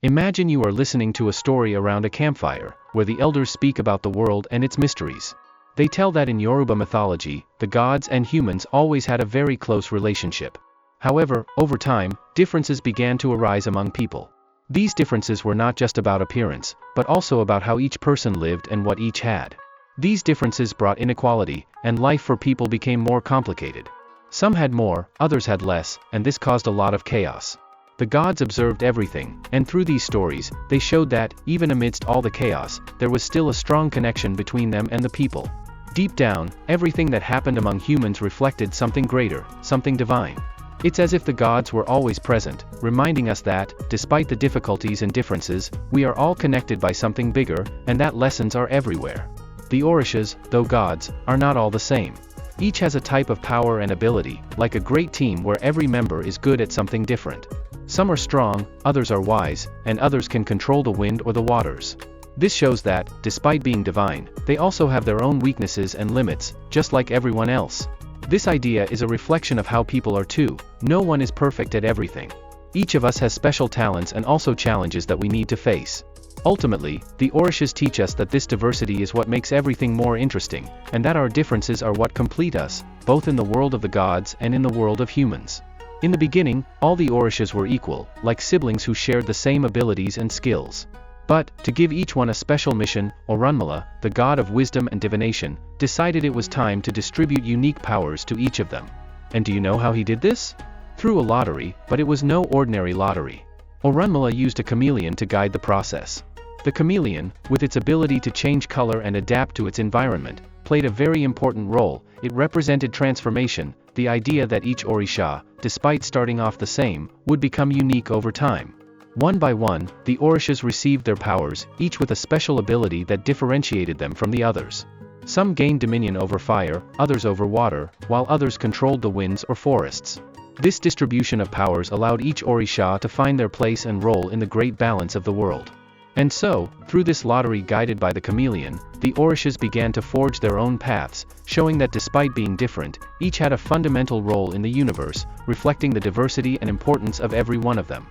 Imagine you are listening to a story around a campfire, where the elders speak about the world and its mysteries. They tell that in Yoruba mythology, the gods and humans always had a very close relationship. However, over time, differences began to arise among people. These differences were not just about appearance, but also about how each person lived and what each had. These differences brought inequality, and life for people became more complicated. Some had more, others had less, and this caused a lot of chaos. The gods observed everything, and through these stories, they showed that, even amidst all the chaos, there was still a strong connection between them and the people. Deep down, everything that happened among humans reflected something greater, something divine. It's as if the gods were always present, reminding us that, despite the difficulties and differences, we are all connected by something bigger, and that lessons are everywhere. The Orishas, though gods, are not all the same. Each has a type of power and ability, like a great team where every member is good at something different. Some are strong, others are wise, and others can control the wind or the waters. This shows that, despite being divine, they also have their own weaknesses and limits, just like everyone else. This idea is a reflection of how people are too. No one is perfect at everything. Each of us has special talents and also challenges that we need to face. Ultimately, the Orishas teach us that this diversity is what makes everything more interesting, and that our differences are what complete us, both in the world of the gods and in the world of humans. In the beginning, all the Orishas were equal, like siblings who shared the same abilities and skills. But, to give each one a special mission, Orunmila, the god of wisdom and divination, decided it was time to distribute unique powers to each of them. And do you know how he did this? Through a lottery, but it was no ordinary lottery. Orunmila used a chameleon to guide the process. The chameleon, with its ability to change color and adapt to its environment, played a very important role. It represented transformation, the idea that each Orisha, despite starting off the same, would become unique over time. One by one, the Orishas received their powers, each with a special ability that differentiated them from the others. Some gained dominion over fire, others over water, while others controlled the winds or forests. This distribution of powers allowed each Orisha to find their place and role in the great balance of the world. And so, through this lottery guided by the chameleon, the Orishas began to forge their own paths, showing that despite being different, each had a fundamental role in the universe, reflecting the diversity and importance of every one of them.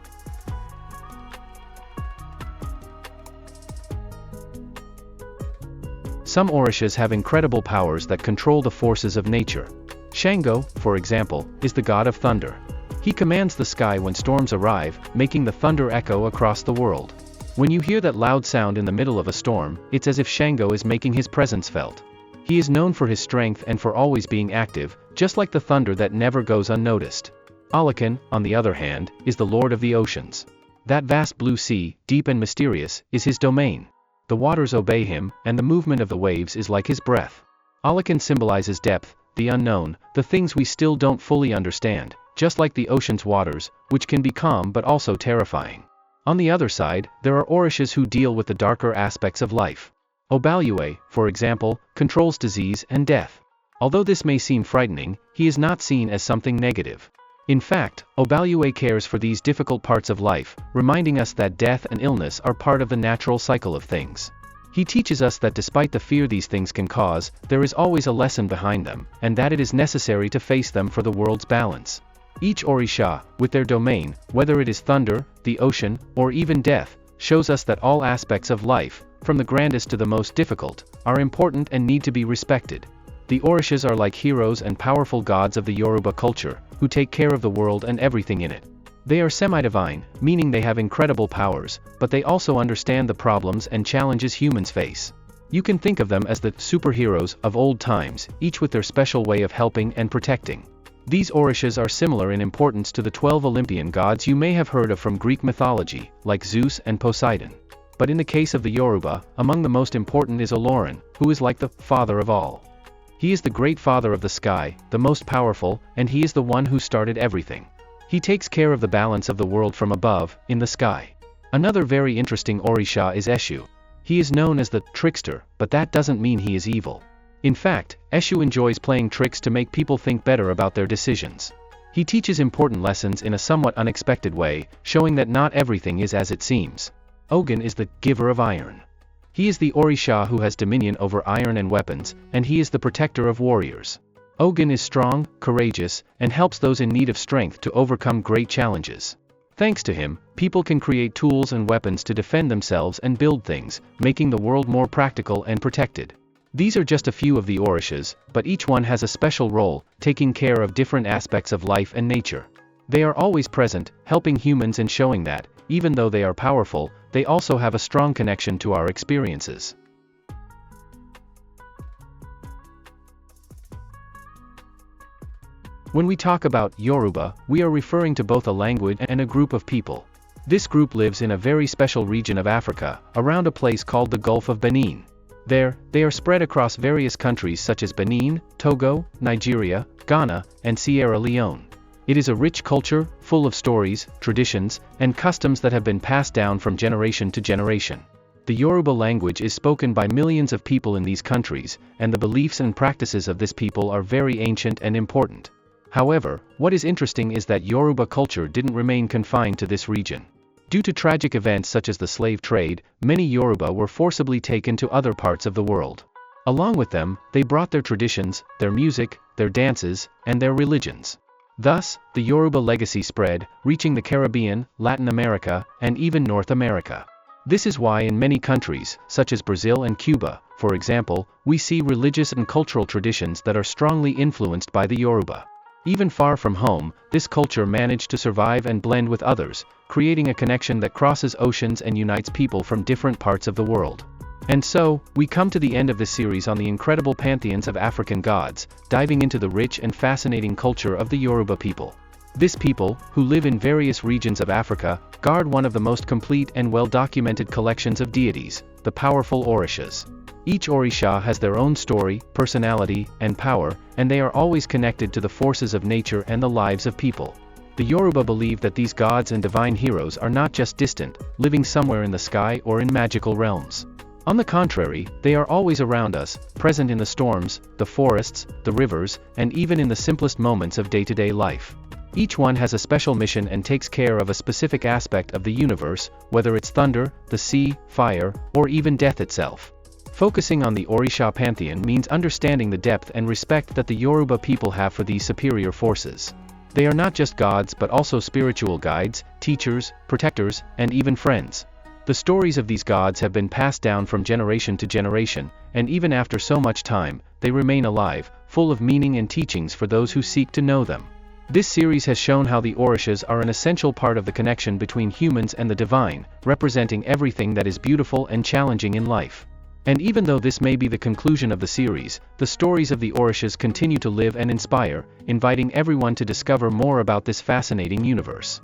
Some Orishas have incredible powers that control the forces of nature. Shango, for example, is the god of thunder. He commands the sky when storms arrive, making the thunder echo across the world. When you hear that loud sound in the middle of a storm, it's as if Shango is making his presence felt. He is known for his strength and for always being active, just like the thunder that never goes unnoticed. Olakan, on the other hand, is the lord of the oceans. That vast blue sea, deep and mysterious, is his domain. The waters obey him, and the movement of the waves is like his breath. Olakan symbolizes depth, the unknown, the things we still don't fully understand, just like the ocean's waters, which can be calm but also terrifying. On the other side, there are Orishas who deal with the darker aspects of life. Obalue, for example, controls disease and death. Although this may seem frightening, he is not seen as something negative. In fact, Obalue cares for these difficult parts of life, reminding us that death and illness are part of the natural cycle of things. He teaches us that despite the fear these things can cause, there is always a lesson behind them, and that it is necessary to face them for the world's balance. Each Orisha, with their domain, whether it is thunder, the ocean, or even death, shows us that all aspects of life, from the grandest to the most difficult, are important and need to be respected. The Orishas are like heroes and powerful gods of the Yoruba culture, who take care of the world and everything in it. They are semi-divine, meaning they have incredible powers, but they also understand the problems and challenges humans face. You can think of them as the superheroes of old times, each with their special way of helping and protecting. These Orishas are similar in importance to the 12 Olympian gods you may have heard of from Greek mythology, like Zeus and Poseidon. But in the case of the Yoruba, among the most important is Olorin, who is like the father of all. He is the great father of the sky, the most powerful, and he is the one who started everything. He takes care of the balance of the world from above, in the sky. Another very interesting Orisha is Eshu. He is known as the trickster, but that doesn't mean he is evil. In fact, Eshu enjoys playing tricks to make people think better about their decisions. He teaches important lessons in a somewhat unexpected way, showing that not everything is as it seems. Ogun is the giver of iron. He is the Orisha who has dominion over iron and weapons, and he is the protector of warriors. Ogun is strong, courageous, and helps those in need of strength to overcome great challenges. Thanks to him, people can create tools and weapons to defend themselves and build things, making the world more practical and protected. These are just a few of the Orishas, but each one has a special role, taking care of different aspects of life and nature. They are always present, helping humans and showing that, even though they are powerful, they also have a strong connection to our experiences. When we talk about Yoruba, we are referring to both a language and a group of people. This group lives in a very special region of Africa, around a place called the Gulf of Benin. There, they are spread across various countries such as Benin, Togo, Nigeria, Ghana, and Sierra Leone. It is a rich culture, full of stories, traditions, and customs that have been passed down from generation to generation. The Yoruba language is spoken by millions of people in these countries, and the beliefs and practices of this people are very ancient and important. However, what is interesting is that Yoruba culture didn't remain confined to this region. Due to tragic events such as the slave trade, many Yoruba were forcibly taken to other parts of the world. Along with them, they brought their traditions, their music, their dances, and their religions. Thus, the Yoruba legacy spread, reaching the Caribbean, Latin America, and even North America. This is why in many countries, such as Brazil and Cuba, for example, we see religious and cultural traditions that are strongly influenced by the Yoruba. Even far from home, this culture managed to survive and blend with others, creating a connection that crosses oceans and unites people from different parts of the world. And so, we come to the end of this series on the incredible pantheons of African gods, diving into the rich and fascinating culture of the Yoruba people. This people, who live in various regions of Africa, guard one of the most complete and well-documented collections of deities, the powerful Orishas. Each Orisha has their own story, personality, and power, and they are always connected to the forces of nature and the lives of people. The Yoruba believe that these gods and divine heroes are not just distant, living somewhere in the sky or in magical realms. On the contrary, they are always around us, present in the storms, the forests, the rivers, and even in the simplest moments of day-to-day life. Each one has a special mission and takes care of a specific aspect of the universe, whether it's thunder, the sea, fire, or even death itself. Focusing on the Orisha pantheon means understanding the depth and respect that the Yoruba people have for these superior forces. They are not just gods but also spiritual guides, teachers, protectors, and even friends. The stories of these gods have been passed down from generation to generation, and even after so much time, they remain alive, full of meaning and teachings for those who seek to know them. This series has shown how the Orishas are an essential part of the connection between humans and the divine, representing everything that is beautiful and challenging in life. And even though this may be the conclusion of the series, the stories of the Orishas continue to live and inspire, inviting everyone to discover more about this fascinating universe.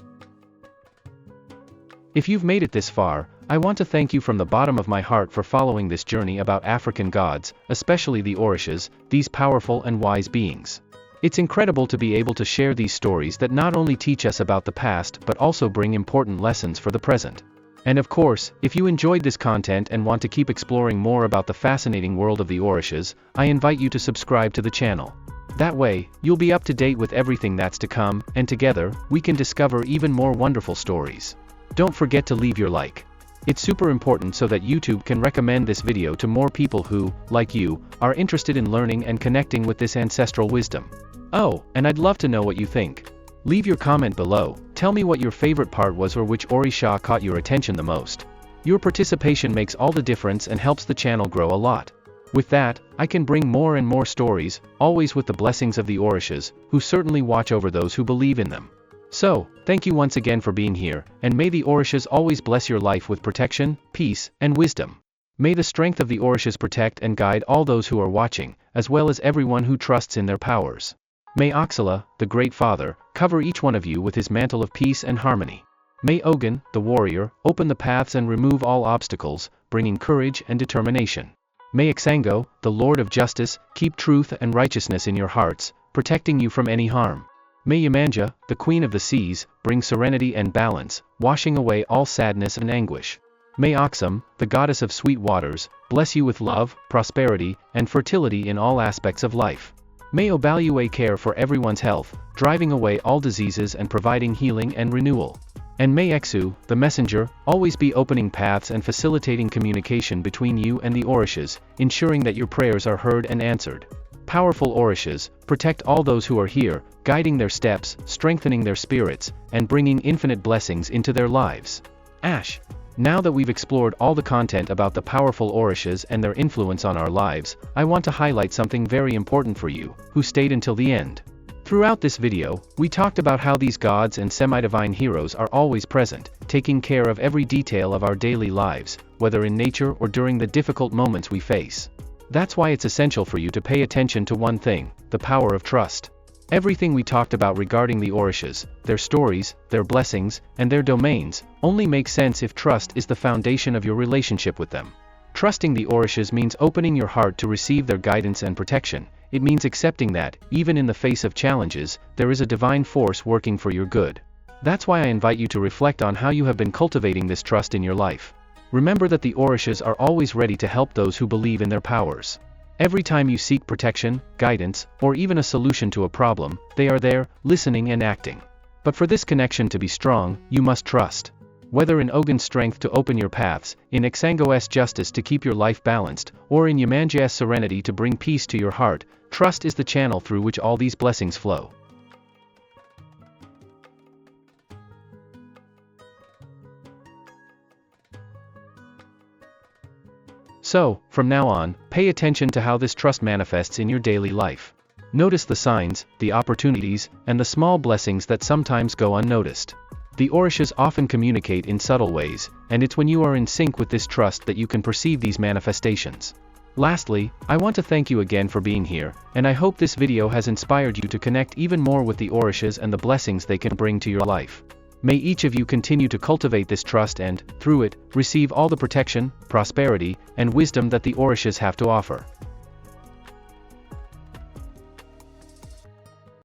If you've made it this far, I want to thank you from the bottom of my heart for following this journey about African gods, especially the Orishas, these powerful and wise beings. It's incredible to be able to share these stories that not only teach us about the past but also bring important lessons for the present. And of course, if you enjoyed this content and want to keep exploring more about the fascinating world of the Orishas, I invite you to subscribe to the channel. That way, you'll be up to date with everything that's to come, and together, we can discover even more wonderful stories. Don't forget to leave your like. It's super important so that YouTube can recommend this video to more people who, like you, are interested in learning and connecting with this ancestral wisdom. Oh, and I'd love to know what you think. Leave your comment below, tell me what your favorite part was or which Orisha caught your attention the most. Your participation makes all the difference and helps the channel grow a lot. With that, I can bring more and more stories, always with the blessings of the Orishas, who certainly watch over those who believe in them. So, thank you once again for being here, and may the Orishas always bless your life with protection, peace, and wisdom. May the strength of the Orishas protect and guide all those who are watching, as well as everyone who trusts in their powers. May Oxala, the Great Father, cover each one of you with his mantle of peace and harmony. May Ogun, the warrior, open the paths and remove all obstacles, bringing courage and determination. May Ixango, the Lord of Justice, keep truth and righteousness in your hearts, protecting you from any harm. May Yemanjá, the Queen of the Seas, bring serenity and balance, washing away all sadness and anguish. May Oxum, the goddess of sweet waters, bless you with love, prosperity, and fertility in all aspects of life. May Obalue care for everyone's health, driving away all diseases and providing healing and renewal. And may Exu, the messenger, always be opening paths and facilitating communication between you and the Orishas, ensuring that your prayers are heard and answered. powerful Orishas protect all those who are here, guiding their steps, strengthening their spirits, and bringing infinite blessings into their lives. Ash. Now that we've explored all the content about the powerful Orishas and their influence on our lives, I want to highlight something very important for you, who stayed until the end. Throughout this video, we talked about how these gods and semi-divine heroes are always present, taking care of every detail of our daily lives, whether in nature or during the difficult moments we face. That's why it's essential for you to pay attention to one thing: the power of trust. Everything we talked about regarding the Orishas, their stories, their blessings, and their domains, only makes sense if trust is the foundation of your relationship with them. Trusting the Orishas means opening your heart to receive their guidance and protection. It means accepting that, even in the face of challenges, there is a divine force working for your good. That's why I invite you to reflect on how you have been cultivating this trust in your life. Remember that the Orishas are always ready to help those who believe in their powers. Every time you seek protection, guidance, or even a solution to a problem, they are there, listening and acting. But for this connection to be strong, you must trust. Whether in Ogun's strength to open your paths, in Xango's justice to keep your life balanced, or in Yemanjá's serenity to bring peace to your heart, trust is the channel through which all these blessings flow. So, from now on, pay attention to how this trust manifests in your daily life. Notice the signs, the opportunities, and the small blessings that sometimes go unnoticed. The Orishas often communicate in subtle ways, and it's when you are in sync with this trust that you can perceive these manifestations. Lastly, I want to thank you again for being here, and I hope this video has inspired you to connect even more with the Orishas and the blessings they can bring to your life. May each of you continue to cultivate this trust and, through it, receive all the protection, prosperity, and wisdom that the Orishas have to offer.